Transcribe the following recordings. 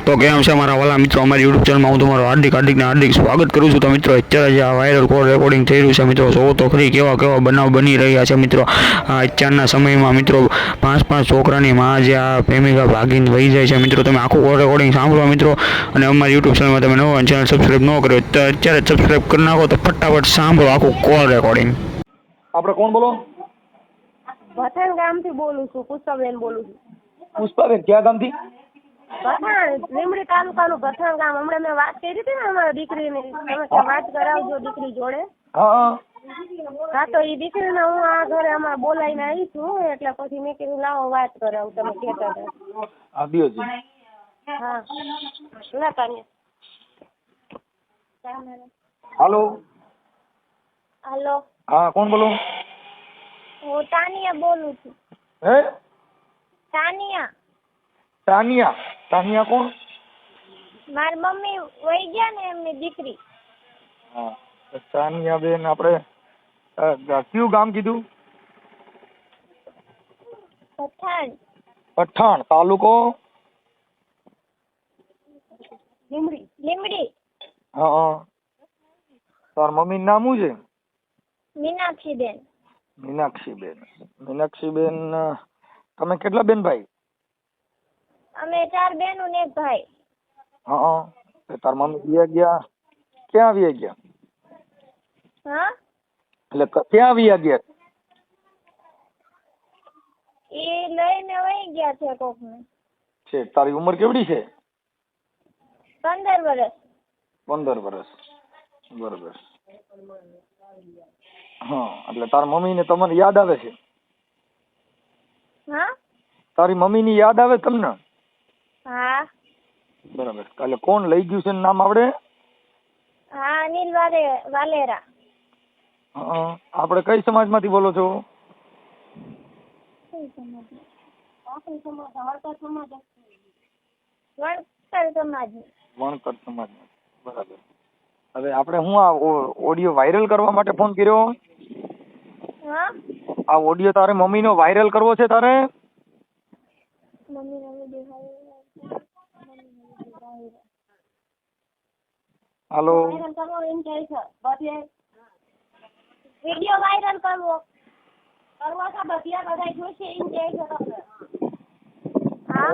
તો કેમ છે મારા વાલા મિત્રો, અમારી યુટ્યુબ ચેનલમાં હું તમારું હાર્દિક સ્વાગત કરું છું. તો મિત્રો અત્યારે જે આ વાયરલ કોલ રેકોર્ડિંગ થઈ રહ્યું છે મિત્રો, જોવો તો ખરી કેવા બનાવ બની રહ્યા છે મિત્રો. અત્યારના સમયમાં મિત્રો 5 છોકરાની માં જે આ પ્રેમિકા ભાગીને વહી જાય છે મિત્રો. તમે આખું કોલ રેકોર્ડિંગ સાંભળો મિત્રો, અને અમારી યુટ્યુબ ચેનલમાં તમે નવો ચેનલ સબસ્ક્રાઈબ ન કર્યો તો અત્યારે સબસ્ક્રાઈબ કરી નાખો. તો ફટાફટ સાંભળો આખું કોલ રેકોર્ડિંગ. આપણે કોણ બોલો? પઠાણ ગામથી બોલું છું, પુષ્પાબેન બોલું છું. પુષ્પાબેન ક્યાં ગામથી? પઠાણ, લીંબડી તાલુકાનું પઠાણ ગામ. હમણાં મેં વાત કરી હતી ને અમારા દીકરીની, તમે કે વાત કરાવજો દીકરી જોડે. હા તો એ દીકરીને હું આ ઘરે અમારે બોલાવીને આવી છું, એટલે પછી મેં કીધું લાવો વાત કરાવું. તમે કહેતા હતા. હા દિયોજી. હા ના તાને. હાલો. હાલો, હા કોણ બોલો? હું તાનિયા બોલું છું. હે? તાનિયા. તાનિયા. તાનિયા કોણ? મારી મમ્મી વહી ગયા ને, એમની દીકરી. હા તાનિયા બેન, આપણે કયું ગામ કીધું? પઠાણ. પઠાણ તાલુકો? લીંબડી. લીંબડી. હા. તાર મમ્મીનું નામ શું છે? મીનાક્ષીબેન. મીનાક્ષીબેન, તમે કેટલા બેન ભાઈ? અમે 4 બહેનો ને 1 ભાઈ. હા. તાર મમ્મી વ્યા ગયા? ક્યાં વ્યા ગયા? હા, એટલે ક્યાં વ્યા ગયા? એ લઈને વહી ગયા છે કોકને. છે. તારી ઉંમર કેવડી છે? 15 વર્ષ. 15 વર્ષ. બરોબર. હા, એટલે તાર મમ્મી ને તમને યાદ આવે છે? હા. તારી મમ્મી ની યાદ આવે તમને? હા. બરાબર. એટલે કોણ લઈ ગયું છે નામ આવડે? હા, અનિલ વાલેરા. હા. આપણે કઈ સમાજ માંથી બોલો છો? વણકર સમાજ. બરાબર. હવે આપણે હું આ ઓડિયો વાયરલ કરવા માટે ફોન કર્યો? હા. આ ઓડિયો તારે મમ્મી નો વાયરલ કરવો છે તારે? હાલો. વિડિયો વાયરલ કરવો છે, બધા જોશે એમ કહે છે તમને. હા.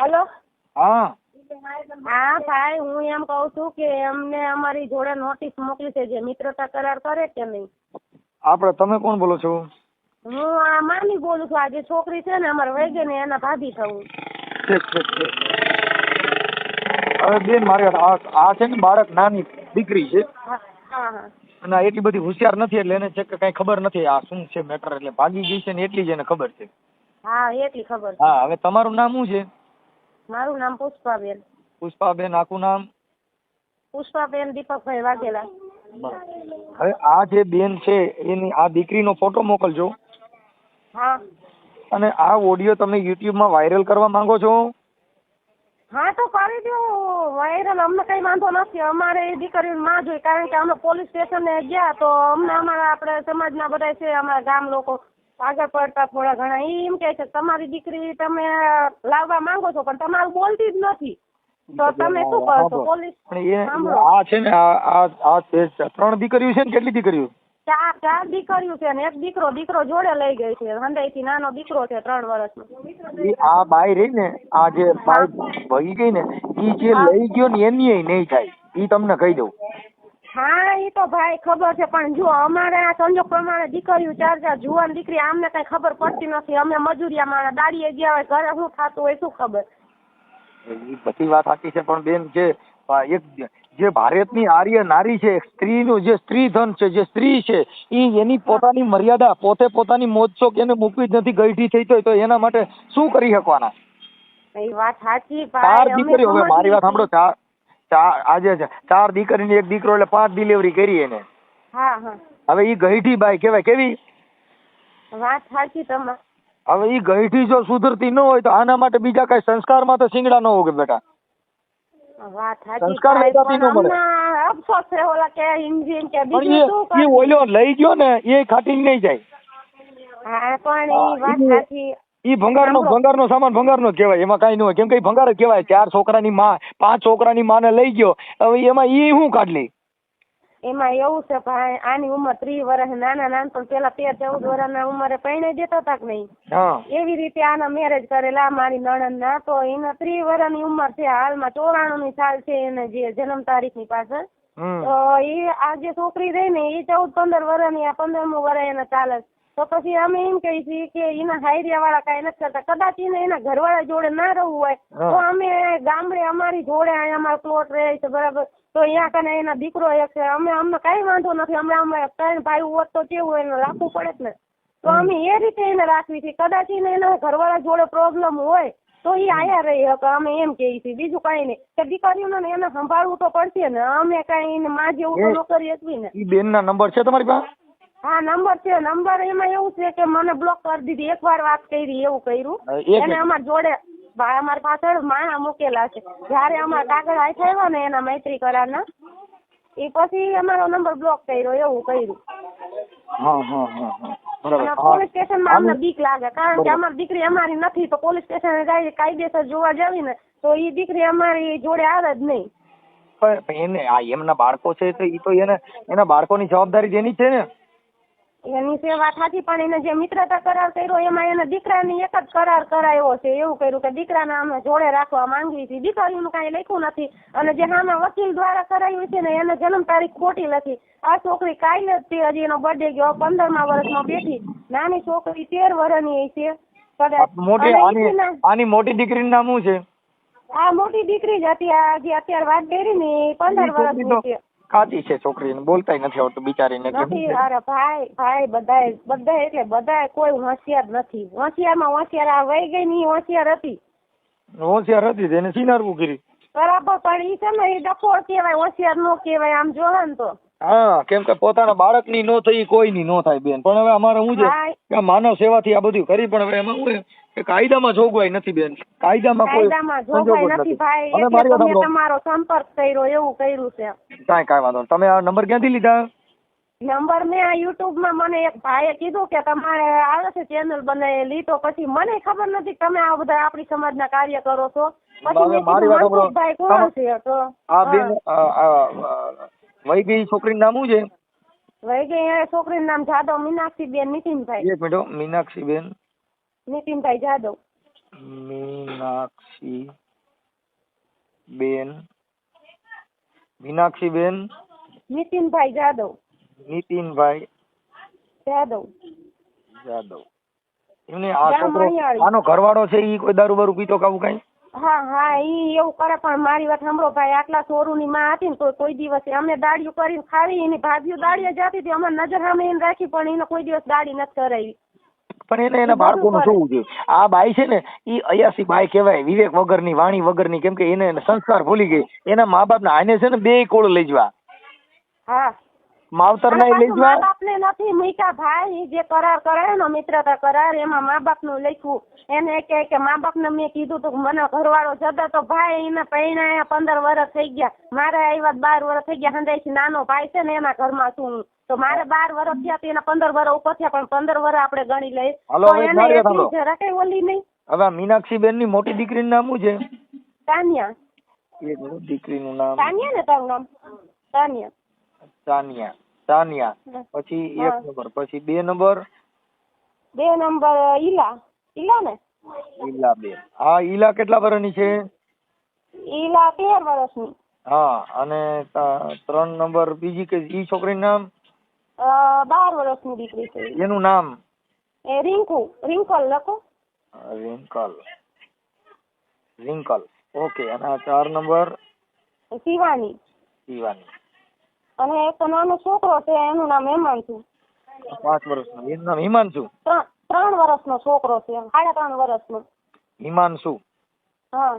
હેલો. હા. હા ભાઈ, હું એમ કઉ છું કે અમને અમારી જોડે નોટિસ મોકલી છે, જે મિત્રતા કરાર કરે કે નહીં. આપણે, તમે કોણ બોલો છો? હું આ મામી બોલું છું. આ જે છોકરી છે ને અમારે વહી ગઈ ને, એના ભાભી થવું. હવે બેન મારી આ છે ને બાળક નાની દીકરી છે, હા. અને એટલી બધી હોશિયાર નથી, એટલે એને છે કે કઈ ખબર નથી આ શું છે મેટર. એટલે ભાગી ગઈ છે ને એટલી જ એને ખબર છે. હા, એટલી ખબર છે. હા. હવે તમારું નામ શું છે? મારું નામ પુષ્પાબેન. પુષ્પાબેન. આખું નામ? પુષ્પાબેન દીપકભાઈ વાઘેલા. હવે આ જે બેન છે એની આ દીકરીનો ફોટો મોકલજો. હા. અને આ ઓડિયો તમે યુટ્યુબ માં વાયરલ કરવા માંગો છો? હા તો કરી દો વાયરલ. અમને કઈ વાંધો નથી. અમારે એ દીકરીની માં જોઈ, કારણ કે અમે પોલીસ સ્ટેશને ગયા તો અમને અમારા આપણે સમાજના બધા છે, અમારા ગામ લોકો આગળ પડતા થોડા ઘણા એમ કે છે તમારી દીકરી તમે લાવવા માંગો છો, પણ તમારું બોલતી જ નથી, તો તમે શું કરશો? પોલીસ આ છે ને આ 3 દીકરીઓ છે ને? કેટલી દીકરીઓ? 4 દીકરીઓ છે ને 1 દીકરો જોડે લઈ ગઈ છે. હંડાઈ થી નાનો દીકરો છે 3 વર્ષનો. આ બાઈ રહી ને, આ જે બાઈ ભગી ગઈ ને, ઈ જે લઈ ગયો ને એની નહીં થાય, ઈ તમને કહી દઉં. હા, એ તો ભાઈ ખબર છે, પણ જો અમારે આ સંજોગ પ્રમાણે દીકરીઓ 4 જુવાન દીકરી, આમને કઈ ખબર પડતી નથી. અમે મજૂરિયા માણસ દાડીએ ગયા હોય, ઘરે શું થતું હોય શું ખબર. એ બધી વાત સાચી છે, પણ બેન એક જે ભારતની આર્ય નારી છે, સ્ત્રીનું જે સ્ત્રી ધન છે, જે સ્ત્રી છે, એની પોતાની મર્યાદા, પોતાની મોજશોખ એને મૂકવી જ નથી. ગઈઢી થઈ તો એના માટે શું કરી શકવાના? એ વાત સાચી. 4 દીકરીઓ. હવે મારી વાત સાંભળો. આજે 4 દીકરી ને 1 દીકરો, એટલે 5 ડિલિવરી કરી એને. હા. હવે ઈ ગઈઢી બાઈ કેવાય. કેવી વાત સાચી તમારી. હવે ઈ ગઈઢી જો સુધરતી ન હોય તો આના માટે બીજા કઈ સંસ્કારમાં તો શીંગડા ન હોગે બેટા. વાત સાચી. સંસ્કાર વેચાતી ન મળે. અફસોસ છે ઓલા કે ઇન્જિન કે પણ બીજું શું કરે. એ ઓલો લઈ ગયો ને એ ખાટી નહીં જાય. હા, પણ એ વાત સાચી. ઈ ભંગારનો સામાન ભંગારનો જ કહેવાય, એમાં કાંઈ ન હોય, કેમ કે ઈ ભંગાર જ કહેવાય. 4 છોકરાની માં 5 છોકરાની માને લઈ ગયો, હવે એમાં ઈ શું કાઢ લે? એમાં એવું છે ભાઈ, આની ઉંમર 30 વર્ષ, નાના નાનપણ પેલા 13-14 વર્ષના ઉંમરે પરણાઈ દેતા હતા કે નહીં, હા એવી રીતે આના મેરેજ કરેલા મારી નણંદના. તો એને 30 વર્ષની ઉંમર છે, હાલમાં 94ની સાલ છે એને જે જન્મ તારીખની પાછળ. તો એ આ જે છોકરી રહી ને એ 14-15 વર્ષની, આ 15મું વર્ષ એને ચાલે. તો પછી અમે એમ કહીએ છીએ કે એના હાયરિયા વાળા કઈ નથી કરતા, કદાચ એને એના ઘરવાળા જોડે ના રહેવું હોય તો અમે ગામડે અમારી જોડે અહીંયા અમારો પ્લોટ રહે છે બરાબર, તો અહીંયા કને એના દીકરો એક છે, અમને કઈ વાંધો નથી, અમે 3 ભાઈ હોત તો કેવું એને રાખવું પડે જ ને. તો અમે એ રીતે એને રાખવી છે, કદાચ એને એના ઘરવાળા જોડે પ્રોબ્લેમ હોય તો એ આયા રહી શકે, અમે એમ કહીએ છીએ, બીજું કઈ નહીં. કે દીકરીઓને એને સંભાળવું તો પડશે ને, અમે કઈ એને માં જેવું તો ન કરી શકવી ને. ઈ બેનના નંબર છે તમારી પાસે? હા નંબર છે. નંબર એમાં એવું છે કે મને બ્લોક કરી દીધી, એકવાર વાત કરી એવું કર્યું એને અમારા જોડે ભાઈ અમારી પાછળ માણા મૂકેલા છે. જયારે અમારા કાગળ હાથ આવ્યા ને એના મૈત્રી કરારના, એ પછી અમારો નંબર બ્લોક કર્યો એવું કર્યું. અને પોલીસ સ્ટેશનમાં અમને બીક લાગે, કારણ કે અમારી દીકરી અમારી નથી, તો પોલીસ સ્ટેશન જાય કાયદેસર જોવા જાવી ને તો એ દીકરી અમારી જોડે આવે જ નહીં. પણ એને આ એમના બાળકો છે તો ઈ તો એના બાળકોની જવાબદારી એની છે ને. એની સેવા થાતી, પણ એને જે મિત્રતા કરાર કર્યો એમાં એને દીકરાની એક જ કરાર કરાયો છે, એવું કર્યું કે દીકરાને અમે જોડે રાખવા માંગીએ છીએ, દીકરીનું કાંઈ લખ્યું નથી. અને જે સામે વકીલ દ્વારા કરાયું છે ને એને જન્મ તારીખ ખોટી લખી. આ છોકરી કાલે જ હજી એનો બર્થડે ગયો, 15મા વર્ષમાં બેઠી, નાની છોકરી 13 વર્ષની છે. આની મોટી દીકરીનું નામ શું છે? આ મોટી દીકરી જ હતી, આ જે અત્યારે વાત કરી ને 15 વર્ષની છે. કાચી છે છોકરીને, બોલતાય નથી આવડતું બિચારીને. નથી. અરે ભાઈ બધા એટલે બધા કોઈ હોશિયાર નથી. હોશિયારમાં હોશિયાર આ વહી ગઈ ની હોશિયાર હતી એને સિનારવું કરી બરાબર, પણ ઈ છે ને એ ડફોળ કહેવાય, હોશિયાર નો કહેવાય આમ જોવા ને તો. હા, કેમ કે પોતાના બાળકની નો થઈ કોઈની નો થાય બેન. પણ હવે અમારે શું છે કે માનવ સેવાથી આ બધું કરી, પણ હવે એમાં શું કે કાયદામાં જોગવાઈ નથી બેન, કાયદામાં જોગવાઈ નથી ભાઈ, એટલે મેં તમારો સંપર્ક કર્યો એવું કર્યું છે. કાંઈ વાંધો. તમે આ નંબર ક્યાંથી લીધા? નંબર મેં આ યુટ્યુબમાં મને એક ભાઈએ કીધું કે તમારે આવે છે ચેનલ બનાવેલી, તો પછી મને ખબર નથી તમે આ બધા આપણી સમાજના કાર્ય કરો છો. પછી ભાઈ કોણ છે? તો આ બેન વહી ગઈ છોકરીનું નામ શું છે? વહી ગઈ છોકરીનું નામ જાદવ મીનાક્ષીબેન નીતિનભાઈ. એક મિનિટ, મીનાક્ષીબેન નીતિનભાઈ જાદવ. મીનાક્ષીબેન નીતિનભાઈ જાદવ. નીતિનભાઈ જાદવ. એમને આ છોકરો આનો ઘરવાળો છે ઈ કોઈ દારૂ બારૂ પીતો કાવું કઈ? હા ઈ એવું કરે, પણ મારી વાત સાંભળો ભાઈ, આટલા ચોરુની માં હતી ને તો કોઈ દિવસ અમે દાડીઓ કરીને ખાવી, એની ભાભીઓ દાડીએ જતી હતી, અમારી નજર સામે એને રાખી, પણ એને કોઈ દિવસ દાડી નથી કરાવી. પણ એને એના બાળકોનું શું છે? આ બાઈ છે ને ઈ અયાસી બાઈ કહેવાય, વિવેક વગરની, વાણી વગરની, કેમ કે એને સંસ્કાર ભૂલી ગઈ. એના મા બાપ ના આને છે ને 2 કોળ લઈ જવા. હા, માવતર ના લઈ જવા. મા બાપ ને નથી મૂક્યા ભાઈ, જે કરાર કરાયો ને મિત્રતા કરાર, એમાં મા બાપ નું લખ્યું. એને કે મા બાપ ને મેં કીધું તો મને ઘરવાળો જતો તો ભાઈ એને પૈણા 15 વર્ષ થઈ ગયા, મારે આવ્યા 12 વર્ષ થઈ ગયા. હંદાઈ નાનો ભાઈ છે ને એના ઘરમાં છું, તો મારે 12 વર્ષ થયા, એના 15 વર્ષ ઉપર થયા, પણ 15 વર્ષ આપણે ગણી લઈએ તો એને જરા કઈ ઓલી નહીં. હવે મીનાક્ષીબેન ની મોટી દીકરીનું નામ શું છે? તાનિયા. દીકરીનું નામ તાનિયા ને તારું નામ? તાનિયા. તાનિયા. પછી 1 નંબર, પછી 2 નંબર? 2 નંબર ઈલા ને? ઈલાબેન. હા, ઈલા કેટલા વર્ષની છે? ઈલા 13 વર્ષની. હા, અને 3 નંબર બીજી કે ઈ છોકરીનું નામ? 12 વર્ષની દીકરી છે. એનું નામ? એ રિંકલ લખો. રિંકલ. ઓકે. અને 4 નંબર? શિવાની. અને એક નાનો છોકરો છે, એનું નામ હિમાંશુ. 5 વર્ષનો. એનું નામ હિમાંશુ? 3 વર્ષનો છોકરો છે, 3.5 વર્ષનો. હિમાંશુ. હા,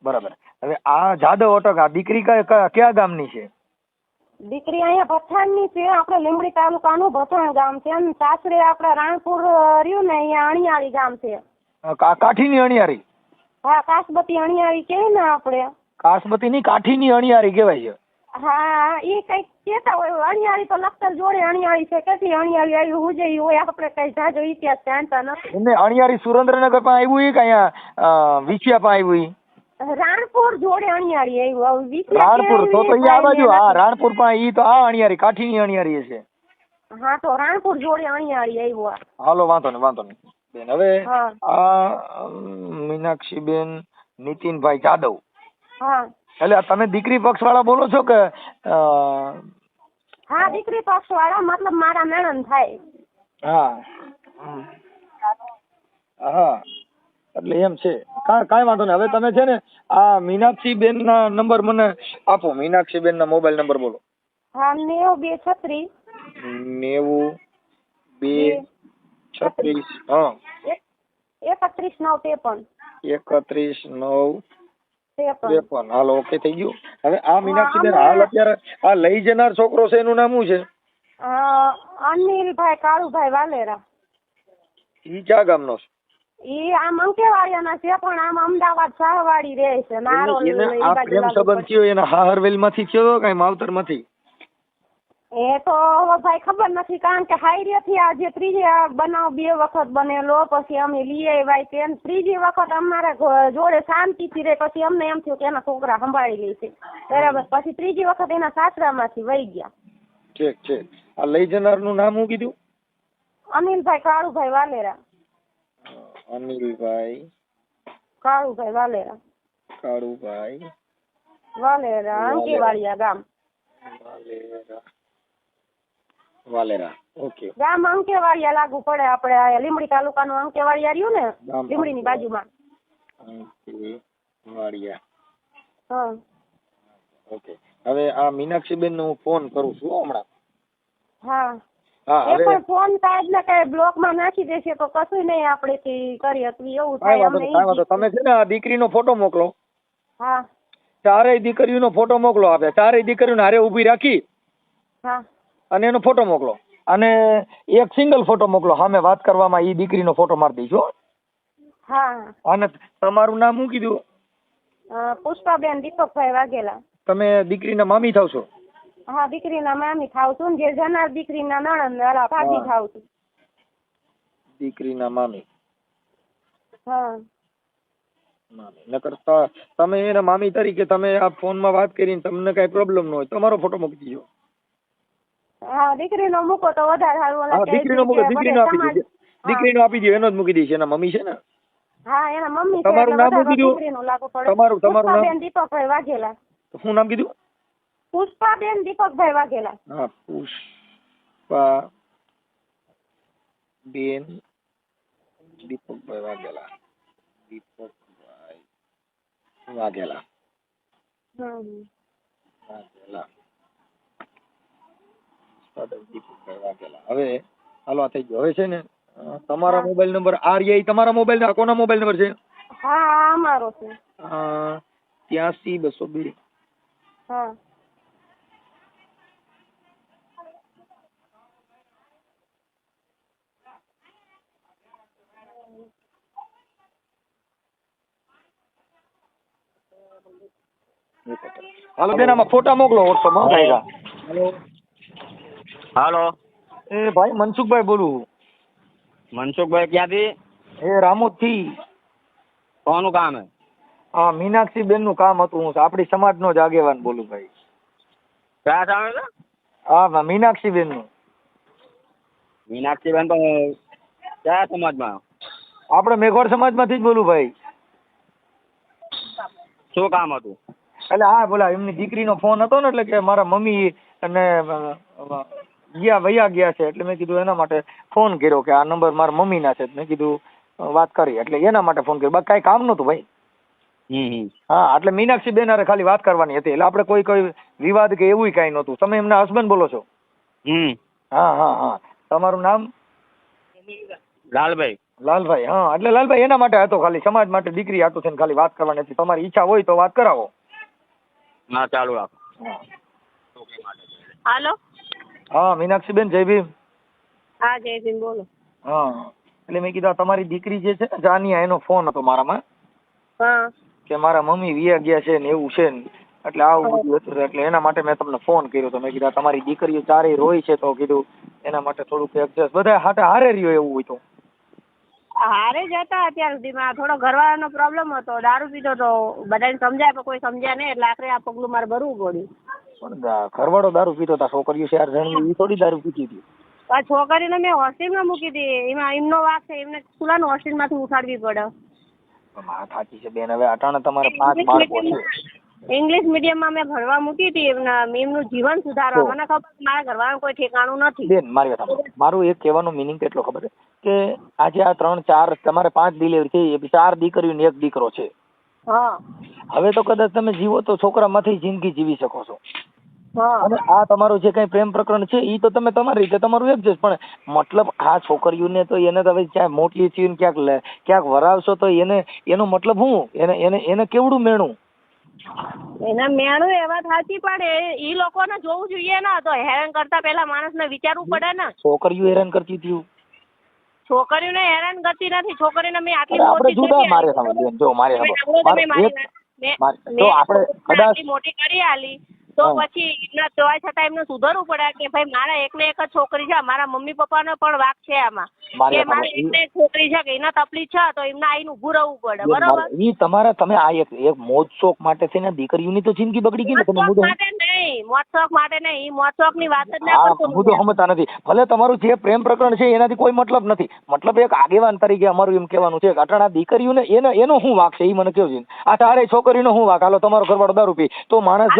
બરાબર. હવે આ જાદવ અટક, આ દીકરી કયા ગામની છે? દીકરી અહીંયા ભથાણની છે, આપણે લીંબડી તાલુકાનું ભથાણ ગામ છે. અને સાસરે આપણે રાણપુર રહ્યું ને, અહીંયા અણિયાળી ગામ છે. કાઠીની અણિયારી? હા, કાસબતી અણિયાળી કહેવાય ને આપણે. કાસબતી ની કાઠીની અણિયારી કહેવાય છે. હા એ કઈક કેતા હોય અણિયાળી તો લખતર જોડે અણિયાળી છે કેટલી અણિયાળી આવી હું જઈ હોય આપણે કઈ જાજો ઇતિહાસ જાણતા નથી. એમને અણિયારી સુરેન્દ્રનગર પણ આવ્યું ઈ કે અહીંયા વિછિયા પણ આવ્યું ઈ? રાણપુર જોડે અણિયાળી આવ્યું વિદ્યા રાણપુર તો કેળવણી ઈ આ બાજુ, થાય હા નથી. રાણપુર પણ ઈ તો આ અણિયારી કાઠીની અણિયારી છે. હા તો રાણપુર જોડે અણિયાળી આવ્યું. હાલો વાંધો નહીં બેન. હવે હા આ મીનાક્ષીબેન નીતિનભાઈ જાદવ, હા એટલે તમે દીકરી પક્ષ વાળા બોલો છો કે હા દીકરી પક્ષ વાળા મતલબ મારા નણંદ થાય. હા હા એટલે એમ છે. કાંઈ વાંધો નહીં. હવે તમે છે ને આ મીનાક્ષીબેન ના નંબર મને આપો. મીનાક્ષીબેન ના મોબાઈલ નંબર બોલો. હા 9236 9236 હા 31953 31 હાલો ઓકે થઈ ગયું. હવે આ મીનાક્ષીબેન હાલ અત્યારે આ લઈ જનાર છોકરો છે એનું નામ શું છે? અનિલભાઈ કાળુભાઈ વાલેરા. ઈ ક્યાં ગામનો છે? ઈ આમ અંકેવાડિયાના છે પણ આમ અમદાવાદ શાહવાડી રહે છે. નારોલ એને ઈ આ બાજુ પ્રેમ લાગુ સંબંધ પડે. થયો એના હાહરવેલ માંથી થયો કઈ માવતર માંથી? એ તો હવે ભાઈ ખબર નથી કારણ કે હાઈરેથી આજે ત્રીજી બનાવ 2 વખત બનેલો પછી અમે લઈ આવ્યા તે ત્રીજી વખત અમારા જોડે શાંતિથી રહે પછી અમને એમ થયું કે એના છોકરા સંભાળી લે છે બરાબર. પછી ત્રીજી વખત એના સાસરામાંથી વહી ગયા. ઠીક છે. આ લઈ જનાર નું નામ શું કીધું? અનિલભાઈ કાળુભાઈ વાલેરા. અનિલભાઈ કાળુભાઈ વાલેરા. કાળુભાઈ વાલેરા અંકેવાડિયા ગામ. વાલેરા ઓકે. ગામ અંકેવાડિયા લાગુ પડે આપણે આ લીંબડી તાલુકાનું અંકેવાડિયા રહ્યું ને ગામ લીંબડીની બાજુમાં. અંકેવાડિયા હા ઓકે. હવે આ મીનાક્ષીબેન નો હું ફોન કરું છું હમણાં. હા હા એ હવે પણ ફોન કાઢ ને કઈ બ્લોક માં નાખી દેશે તો કશું નહીં આપણે કરી શકીએ એવું થાય અમને કાંઈ વાંધો. તમે છે ને આ દીકરીનો ફોટો મોકલો. હા ચારેય દીકરીઓનો ફોટો મોકલો. આપે ચારેય દીકરીઓને હારે ઊભી રાખી હા અને એનો ફોટો મોકલો. અને એક સિંગલ ફોટો મોકલો. સામે વાત કરવામાં ઈ દીકરીનો ફોટો મારી દઈશું હો. હા અને તમારું નામ શું કીધું? પુષ્પાબેન દીપકભાઈ વાઘેલા. તમે દીકરીના મામી થાવ છો? હા દીકરીના મામી થાવ છું ને જે જનાર દીકરીના નણંદ વાળા ભાભી થાવ છું. દીકરીના મામી. હા મામી નકર તમે એના મામી તરીકે તમે આ ફોનમાં વાત કરીને તમને કઈ પ્રોબ્લેમ ન હોય તમારો ફોટો મૂકી દીજો. હા દીકરીનો મૂકો તો વધારે સારું. હા દીકરીનો મૂકો. દીકરીનો આપી દીજો. દીકરીનો આપી દો. એનો જ મૂકી દઈશ. એના મમ્મી છે ને? હા એના મમ્મી છે તમારું એટલે નામ વધારે કીધું? દીકરીનું લાગુ પડે. તમારું નામ? પુષ્પાબેન દીપકભાઈ વાઘેલા. શું નામ કીધું? પુષ્પાબેન દીપકભાઈ વાઘેલા. હા પુષ્પા બેન દીપકભાઈ વાઘેલા. દીપકભાઈ વાઘેલા. વાઘેલા. દીપકભાઈ વાઘેલા. હવે હાલો આ થઈ ગયો. હવે છે ને તમારા મોબાઈલ નંબર આ રહ્યા તમારા મોબાઈલ કોના મોબાઈલ નંબર છે? હા અમારો છે. 83 202. હા હાલો બેન આમાં ફોટા મોકલો વોટ્સઅપમાં. હાલો હાલો એ ભાઈ મનસુખભાઈ બોલું. મનસુખભાઈ ક્યાંથી? એ રામોદ થી. કોનું કામ હે? હા મીનાક્ષીબેન નું કામ હતું. હું આપણી સમાજનો જ આગેવાન બોલું ભાઈ. ક્યાં સામે છે? હા મીનાક્ષીબેન નું. મીનાક્ષીબેન તો કયા સમાજમાં? આપણે મેઘવાડ સમાજમાંથી જ બોલું ભાઈ. શું કામ હતું? એટલે હા બોલા એમની દીકરીનો ફોન હતો ને એટલે કે મારા મમ્મી અને વયા ગયા છે એટલે મેં કીધું એના માટે ફોન કર્યો કે આ નંબર મારા મમ્મીના છે. મેં કીધું વાત કરી એટલે એના માટે ફોન કર્યો. બાકી કાંઈ કામ નહોતું ભાઈ. હા એટલે મીનાક્ષીબેન હારે ખાલી વાત કરવાની હતી. એટલે આપણે કોઈ વિવાદ કે એવું કાંઈ નહોતું. તમે એમના હસબન્ડ બોલો છો? હા હા હા. તમારું નામ? લાલભાઈ. લાલભાઈ. હા એટલે લાલભાઈ એના માટે હતો ખાલી સમાજ માટે દીકરી હાટુ થઈને ખાલી વાત કરવાની હતી. તમારી ઈચ્છા હોય તો વાત કરાવો. હા ચાલુ રાખો. હાલો. હા મીનાક્ષીબેન જય ભીમ. હા જયસિંહ બોલો. હા એટલે મેં કીધું તમારી દીકરી જે છે ને જાનિયા એનો ફોન હતો મારામાં હા કે મારા મમ્મી વિયા ગયા છે ને એવું છે ને એટલે આવું બધું હતું એટલે એના માટે મેં તમને ફોન કર્યો તો. મેં કીધું આ તમારી દીકરીઓ ચારેય રોય છે તો કીધું એના માટે થોડુંક એડજસ્ટ બધા હારે રહ્યો એવું હોય તો. હારે જ હતા અત્યાર સુધીમાં. થોડો ઘરવાળાનો પ્રોબ્લેમ હતો, દારૂ પીધો તો, બધાને સમજાય પણ કોઈ સમજ્યા નહીં એટલે આખરે આ પગલું મારે ભરવું પડ્યું. પણ ઘરવાળો દારૂ પીતો હતા, છોકરીઓ 4 જણની એ થોડી દારૂ પીતી હતી. આ છોકરીને મેં હોસ્ટેલમાં મૂકી હતી, એમાં એમનો વાક છે, એમને ખુલ્લાનું હોસ્ટેલમાંથી ઉઠાડવી પડે. વાત સાચી છે બેન. હવે અટાણે તમારે 5 બાળકો છે. ઇંગ્લિશ મીડિયમમાં મેં ભણવા મૂકી હતી એમનું જીવન સુધારવા. મને ખબર મારા ઘરવાળાનું કોઈ ઠેકાણું નથી. બેન મારી વાત સાંભળો. મારું એક કહેવાનો મિનિંગ કેટલો ખબર છે કે આજે આ 3 4 તમારે 5 ડિલિવરી થઈ, એ 4 દીકરીઓ ને 1 દીકરો છે. હા હવે તો કદાચ તમે જીવો તો છોકરામાંથી જિંદગી જીવી શકો છો. હા અને આ તમારું જે કઈ પ્રેમ પ્રકરણ છે એ તો તમે તમારી રીતે તમારું એડજસ્ટ, પણ મતલબ આ છોકરીઓને તો એને તો હવે ક્યાંક મોટી થઈને ક્યાંક વરાવશો તો એનો મતલબ શું? એને કેવડું મેણું? એના મેણું એવા થાતી પડે એ લોકોને જોવું જોઈએ ને. તો હેરાન કરતા પહેલા માણસને વિચારવું પડે ને. છોકરીઓ હેરાન કરતી હતી. છોકરીઓને હેરાન કરતી નથી. છોકરીઓને મેં આટલી આપણે મોટી જુદા મારે સમજ જો મારે તો આપણે કદાચ મોટી કરી આલી તો પછી એમના તોય છતાં એમને સુધારવું પડે કે ભાઈ મારા એકને એક જ છોકરી છે, મારા મમ્મી પપ્પાનો પણ વાક છે આમાં કે મારે એકને એક છોકરી છે કે એના તકલીફ છે તો એમને આઈને ઊભું રહેવું પડે. બરોબર? ઈ તમારા તમે આ એક મોજ શોખ માટે છે ને દીકરીઓની તો જિંદગી બગડી ગઈ ને. તમે મુદ્દો માટે નહીં, મોજ શોખ માટે નહીં, મોજ શોખ ની વાત જ ના કરતો. મુદ્દો સમજતા નથી. ભલે તમારું જે પ્રેમ પ્રકરણ છે એનાથી કોઈ મતલબ નથી. મતલબ એક આગેવાન તરીકે અમારું એમ કહેવાનું છે કે અટાણા દીકરીઓને એનો શું વાક છે એ મને કહો છે. આ તારે છોકરીનો શું વાક? હાલો તમારો ઘરવાળો દારૂ પી તો માણસ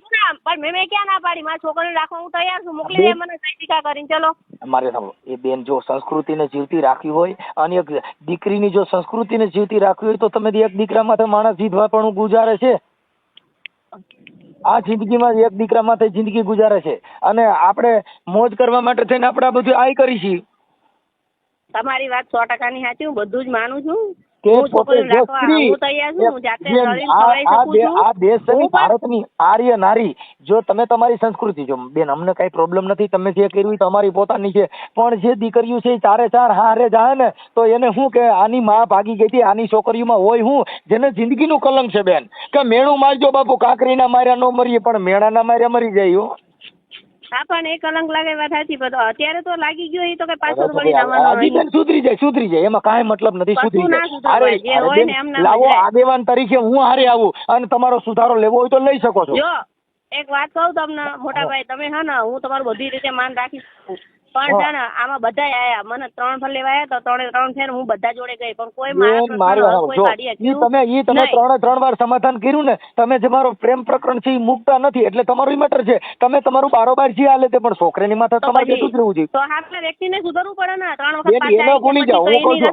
પણ મેં ક્યાં ના પાડી? મારી છોકરીને રાખવા હું તૈયાર છું. મોકલી દે મને સૈતિકા કરીને. ચલો મારે સાંભળો એ બેન, જો સંસ્કૃતિને જીવતી રાખવી હોય અને એક દીકરીની જો સંસ્કૃતિને જીવતી રાખવી હોય તો તમે એક દીકરામાંથી માણસ જીતવા પણ ગુજારે છે. આ જિંદગીમાં એક દીકરામાંથી જિંદગી ગુજારે છે અને આપણે મોજ કરવા માટે થઈને આપણે આ બધું આઈ કરી છીએ. તમારી વાત 100% ની સાચી. હું બધું જ માનું છું. કે પોતે જો સ્ત્રી આ દેશ છે ભારતની આર્ય નારી, જો તમે તમારી સંસ્કૃતિ જો બેન અમને કઈ પ્રોબ્લેમ નથી, તમે જે કર્યું તો અમારી પોતાની છે, પણ જે દીકરીઓ છે 4 હારે જાય ને તો એને શું કે આની માં ભાગી ગઈ હતી, આની છોકરીઓમાં હોય હું જેને જિંદગીનું કલંક છે બેન કે મેણું મારજો બાપુ, કાકરીના માર્યા ન મરીએ પણ મેણાના માર્યા મરી જાય. હા પણ એ કલંક લાગે વાત સાચી, પણ અત્યારે તો લાગી ગયો એ તો કઈ પાછળ વળી જવાનો સુધરી જાય એમાં કાંઈ મતલબ નથી. સુધરી જાય. લાવો આગેવાન તરીકે હું હારે આવું અને તમારો સુધારો લેવો હોય તો લઈ શકો છો. જો એક વાત કહું તમને મોટા ભાઈ, તમે હે ને હું તમારું બધી રીતે માન રાખી શકું, પણ છે ને આમાં બધા આયા મને 3 ફર લેવા આવ્યા તો 3 છે ને હું બધા જોડે ગઈ પણ કોઈ તમે 3 વાર સમાધાન કર્યું ને, તમે જે મારો પ્રેમ પ્રકરણ છે એ મુકતા નથી એટલે તમારું મેટર છે. તમે તમારું બારોબાર જે હાલે તે પણ છોકરીની માથે તમારે સુધરવું જોઈએ. તો આપણા વ્યક્તિને સુધરવું પડે ને. 3 વખત એનો ભૂલી જાઓ. હું કહું છું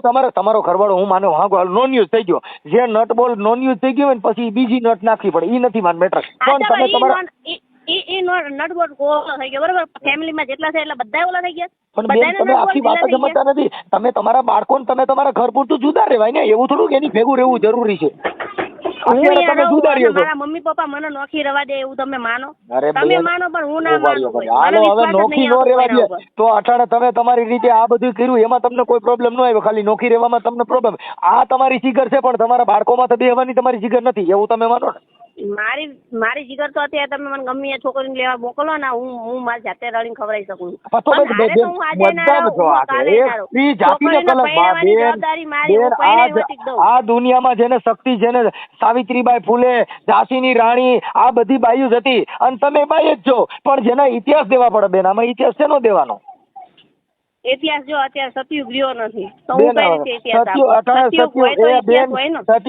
તમે તમારો ઘરવાળો હું માનો હા નોન યુઝ થઈ ગયો, જે નટ બોલ નોન યુઝ થઈ ગયો ને પછી બીજી નટ નાખવી પડે એ નથી માન મેટર. પણ તમે તમારા નટબોટ ઓલો થઈ ગયો બરોબર. ફેમિલીમાં જેટલા છે એટલા બધા ઓલા થઈ ગયા. પણ બેન તમે આખી વાત જ સમજતા નથી. તમે તમારા બાળકોને તમે તમારા ઘર પૂરતું જુદા રહેવાય ને, એવું થોડું એની ભેગું રહેવું જરૂરી છે. મારા મમ્મી પપ્પા મને નોખી રવા દે એવું તમે માનો? તમે માનો પણ હું ના માનું. હાલો હવે નોખી નો રહેવા દે તો અટાણે તમે તમારી રીતે આ બધું કર્યું એમાં તમને કોઈ પ્રોબ્લેમ ન આવ્યો, ખાલી નોખી રહેવામાં તમને પ્રોબ્લેમ. આ તમારી જીગર છે પણ તમારા બાળકોમાં તો બેહવાની તમારી જીગર નથી એવું તમે માનો ને? મારી જીગર તો અત્યારે તમે મને ગમે એ છોકરીને લેવા મોકલો ને હું મારી જાતે રડીને ખવડાવી શકું. આ દુનિયામાં જેને શક્તિ, જેને સાવિત્રીબાઈ ફૂલે, ઝાંસીની રાણી, આ બધી બાયુ જ હતી અને તમે બાઈ જ છો, પણ જેના ઇતિહાસ દેવા પડે બેન. આમાં ઇતિહાસ શેનો દેવાનો? ઇતિહાસ જો અત્યારે સતયુગ રહ્યો નથી તો હું કઈ રીતે ઇતિહાસ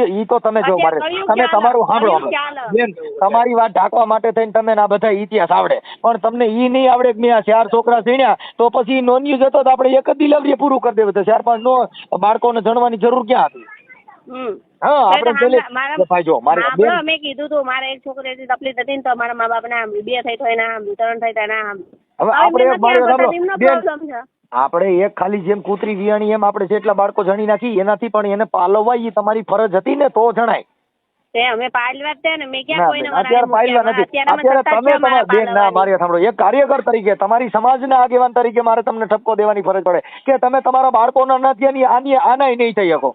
ઈ તો તમે જો મારે તમે તમારું સાંભળો બેન, તમારી વાત ઢાંકવા માટે થઈને તમે આ બધા ઇતિહાસ આવડે પણ તમને ઈ નહીં આવડે કે મેં આ 4 છોકરા સીણ્યા તો પછી નોન યુઝ હતો તો આપણે એક જ ડિલિવરી પૂરું કરી દેવું. 4-5 નો બાળકોને જણવાની જરૂર ક્યાં હતી? હા આપણે જો મારે મેં કીધું તું મારે એક છોકરી તકલીફ હતી ને તો મારા મા બાપ ના સાંભળ્યું, 2 થઈ તો ના સાંભળ્યું, 3 થઈ તો ના સાંભળ્યું. હવે આપણે એક ખાલી જેમ કૂતરી વિયાણી એમ આપણે જેટલા બાળકો જણી નાખી એનાથી પણ એને પાલવવા એ તમારી ફરજ હતી ને તો જણાય. એક કાર્યકર તરીકે તમારી સમાજના આગેવાન તરીકે મારે તમને ઠપકો દેવાની ફરજ પડે કે તમે તમારા બાળકોના નથી આનાય નહીં થઈ શકો.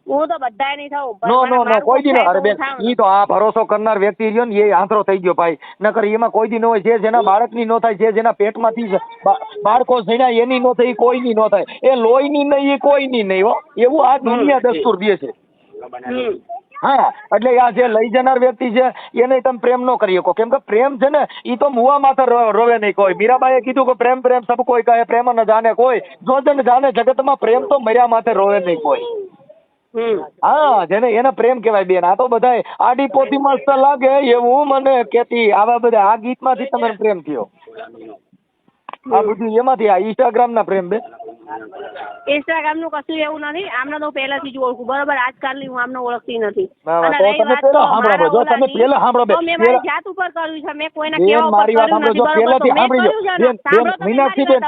હું તો બધાય નહીં થાઉં પણ નો મને નો નો મારું કોઈ દી કોક નો. અરે થાય તો બેન હું થાઉં. ઈ તો આ ભરોસો કરનાર વ્યક્તિ રહ્યો ને એ આંતરો થઈ ગયો ભાઈ. નકર એમાં કોઈ દી ન હોય. જે જેના બાળકની નો થાય, જે જેના પેટમાંથી બાળકો જણ્યા એની નો થાય, કોઈની નો થાય. એ લોહીની નહીં, એ કોઈની નહીં હો. એવું આ દુનિયા દસ્તુર દે છે. હમ. હા, એટલે આ જે લઈ જનાર વ્યક્તિ છે એને તમે પ્રેમ ન કરી શકો. કેમ કે પ્રેમ છે ને ઈ તો મુવા માથે રોવે નહીં કોઈ. મીરાબાઈએ કીધું કે પ્રેમ પ્રેમ સબ કોઈ કહે, પ્રેમ ન જાણે કોઈ. જો જન જાણે જગતમાં પ્રેમ તો મર્યા માથે રોવે નહીં કોઈ. હમ. હા, જેને એને પ્રેમ કહેવાય બેન. આ તો બધાય આડી પોતી મસ્ત લાગે એવું મને કેતી આવા બધા આ ગીતમાંથી તમે પ્રેમ થયો. આ બધું એમાંથી આ ઇન્સ્ટાગ્રામ ના પ્રેમ બેન. ઇન્સ્ટાગ્રામ નું કશું એવું નથી. આમને તો પહેલાથી જ ઓળખું બરોબર. આજકાલની હું આમને ઓળખતી નથી. ના, અને તો રહી તમે વાત પહેલા તો સાંભળો. મારા જો તમે ઓલાની, પહેલા સાંભળો બેન. તો મેં મારી જાત ઉપર કર્યું છે. મેં કોઈના બેન, કેવા ઉપર મારી વાત કર્યું સાંભળો. નથી જો બરોબર. તો પહેલેથી મેં સાંભળી કર્યું લો. છે ને, બેન, સાંભળો તમે મારી મીનાક્ષીબેન,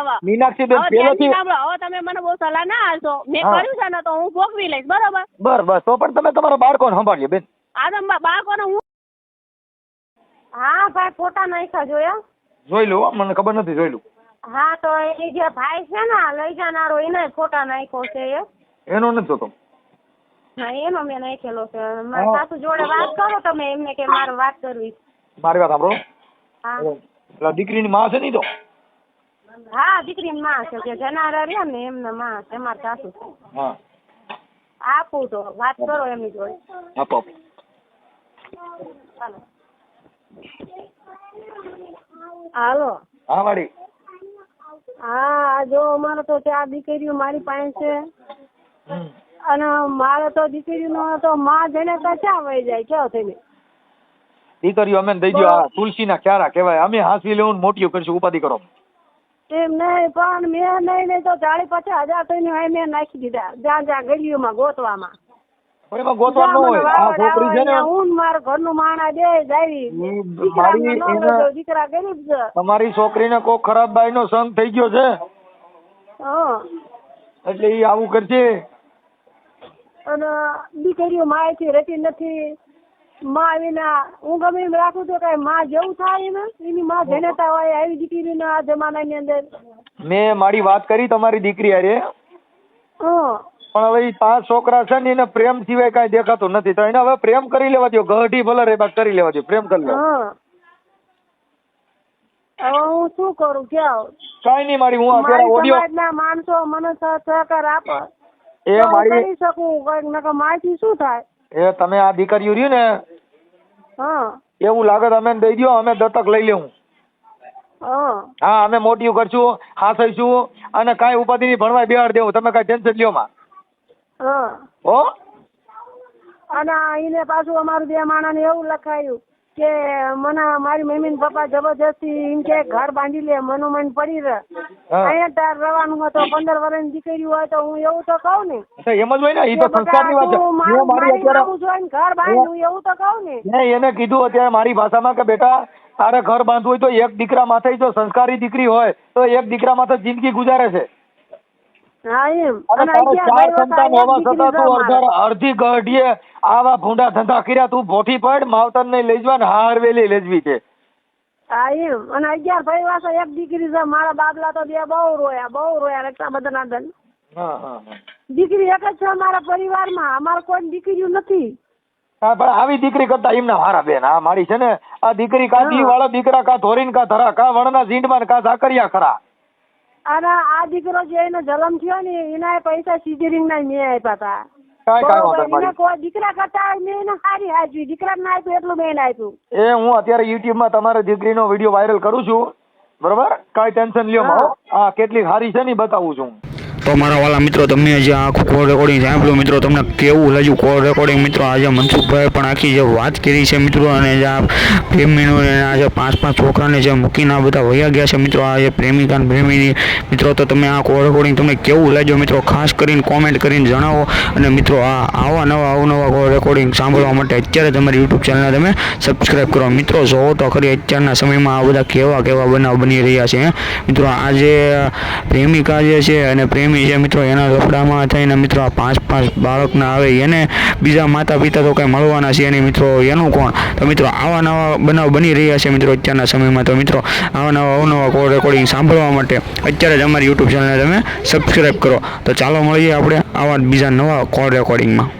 વાત હવે. પહેલેથી ધ્યાનથી સાંભળો. હવે તમે મને બહુ સલાહ ના આલશો. મેં હા. કર્યું છે ને તો હું ભોગવી લઈશ બરોબર. બસ તો પણ તમે તમારા બાળકોને સંભાળ્યો બેન. આ તો બાળકોને હું હા ભાઈ ફોટા નાખ્યા જોયા. જોઈ લો હો, મને ખબર નથી. જોઈ લો. હા તો એ જે ભાઈ છે ને લઈ જનારો એને ફોટા નાખ્યો છે એ. એનો નથી જોતો. હા એનો મેં નાખેલો છે. મારા સાસુ જોડે વાત કરો તમે એમને કે મારે વાત કરવી છે. મારી વાત સાંભળો. હા પેલા દીકરીની માં છે નહીં તો. હા દીકરીની માં છે કે જનારા રહ્યા ને એમના માં છે. મારા સાસુ છે. હા, આપું તો વાત કરો એમની જોડે. આપો. ચાલો. હાલો. હા વાડી. હા જો અમારે તો 4 દીકરીઓ મારી પાસે છે. અને મારે તો દીકરીનો તો માં જેને કચા વહી જાય કેવો થઈને. દીકરીઓ અમે દઈ દો. આ તુલસીના ક્યારા કહેવાય. અમે હાંસવી લેવું ને મોટીઓ કરશું. ઉપાધિ કરો. એમ નહીં પણ મેં નહીં તો 40-50 હજાર તો મેં નાખી દીધા જ્યાં ગલીઓમાં ગોતવામાં. પણ એમાં ગોતવા ન હોય. આ છોકરી છે ને હું મારા ઘરનું માણા દે જાય. દીકરા ગરીબ છે. તમારી છોકરીને કોઈ ખરાબ બાઈનો સંગ થઈ ગયો છે હા એટલે ઈ આવું કરશે. અને દીકરીઓ માયથી રહેતી નથી. માં વિના હું ગમે એમ રાખું તો કઈ માં જેવું થાય ને એની માં જનેતા હોય આવી દીકરીને આ જમાનાની અંદર. મેં મારી વાત કરી તમારી દીકરી હારે. પણ હવે ઈ 5 છોકરા છે ને એને પ્રેમ સિવાય કઈ દેખાતું નથી. તો એને હવે પ્રેમ કરી લેવા દો. ગઢી ભલે રે બાદ કરી લેવા દો. પ્રેમ કરી લે. હવે હું શું કરું ક્યાં કઈ નહીં મારી. હું અત્યારે ઓડિયો સમાજના માણસો મને સહકાર આપે એ મારી કરી શકું કઈક નકર મારથી શું થાય. એ તમે આ દીકરીઓ રહ્યું ને એવું લાગે તમે દઈ દો. અમે દત્તક લઈ લેવું. હા, અમે મોટીઓ કરશું, હાસઈશું અને કાંઈ ઉપાધિ નહીં. ભણવાય બેહાડ દેવું. તમે કાંઈ ટેન્શન લ્યો માં. હો. અને એને પાછું અમારું 2 માણાને એવું લખાયું કે મને મારી મમ્મી ને પપ્પા જબરજસ્તી એમ કે ઘર બાંધી લે મનોમન પડી રહે. અહીંયા તાર રહેવાનું હોય તો 15 વર્ષની દીકરી હોય તો હું એવું તો કહું ને. એમ જ હોય ને. ઈ તો સંસ્કારની વાત છે. હું મારી અત્યારે ઘર બાંધું એવું તો કહું ને. મેં એને કીધું અત્યારે મારી ભાષામાં કે બેટા તારે ઘર બાંધવું હોય તો એક દીકરા માથે જો સંસ્કારી દીકરી હોય તો એક દીકરા માથે જિંદગી ગુજારે છે. હા એમ. અને તારે 4 સંતાન હોવા છતાં તું અડધી ગઢીએ આવા ભૂંડા ધંધા કર્યા. તું ભોઠી પડ. માવતર ને લઈ જવા ને હારવેલી લેજવી છે. હા એમ. અને 11 ભાઈ વાસા એક દીકરી છે. મારા બાબલા તો 2 બહુ રોયા રક્ષાબંધન આદન. દીકરી એક જ છે અમારા પરિવારમાં. અમારે કોઈ દીકરીઓ નથી. હા, પણ આવી દીકરી કરતા એમના હારા બેન. આ મારી છે ને આ દીકરી કા દી વાળા દીકરા કા ધોરીન કા ધરા કા વણના ઝીંડમાં કા ઝાકરિયા ખરા. અને આ દીકરો જે એનો જન્મ થયો ને એના પૈસા સિઝરિંગ ના મેં આપ્યા હતા. કાંઈ કોઈ દીકરા કરતા મેં એને સારી આપ્યું. દીકરા ને આપ્યું એટલું મેં આપ્યું. એ હું અત્યારે યુટ્યુબમાં તમારી દીકરીનો વિડીયો વાયરલ કરું છું. બરોબર. કાંઈ ટેન્શન લ્યો માં. હા, કેટલી સારી છે ને બતાવું છું. તો મારા વાલા મિત્રો તમે જે આખું કોલ રેકોર્ડિંગ સાંભળ્યું મિત્રો તમને કેવું લાગ્યું કોલ રેકોર્ડિંગ મિત્રો. આજે મનસુખભાઈ પણ આખી જે વાત કરી છે મિત્રો. અને જે આ પ્રેમીનું આ જે 5 છોકરાને જે મૂકીને આ બધા વયા ગયા છે મિત્રો. આ જે પ્રેમિકા અને પ્રેમીની મિત્રો. તો તમે આ કોલ રેકોર્ડિંગ તમને કેવું લાગ્યું મિત્રો ખાસ કરીને કોમેન્ટ કરીને જણાવો. અને મિત્રો આ અવનવા કોલ રેકોર્ડિંગ સાંભળવા માટે અત્યારે તમારી યુટ્યુબ ચેનલને તમે સબસ્ક્રાઈબ કરો મિત્રો. જોવો તો ખરી અત્યારના સમયમાં આ બધા કેવા બનાવ બની રહ્યા છે મિત્રો. આ જે પ્રેમિકા જે છે અને પ્રેમી છે મિત્રો એના લફડામાં થઈને મિત્રો આ 5 બાળકના આવે એને બીજા માતા પિતા તો કંઈ મળવાના છે નહીં મિત્રો. એનું કોણ. તો મિત્રો આવા નવા બનાવ બની રહ્યા છે મિત્રો અત્યારના સમયમાં. તો મિત્રો અવનવા કોલ રેકોર્ડિંગ સાંભળવા માટે અત્યારે જ અમારી યુટ્યુબ ચેનલને તમે સબસ્ક્રાઈબ કરો. તો ચાલો મળીએ આપણે આવા બીજા નવા કોલ રેકોર્ડિંગમાં.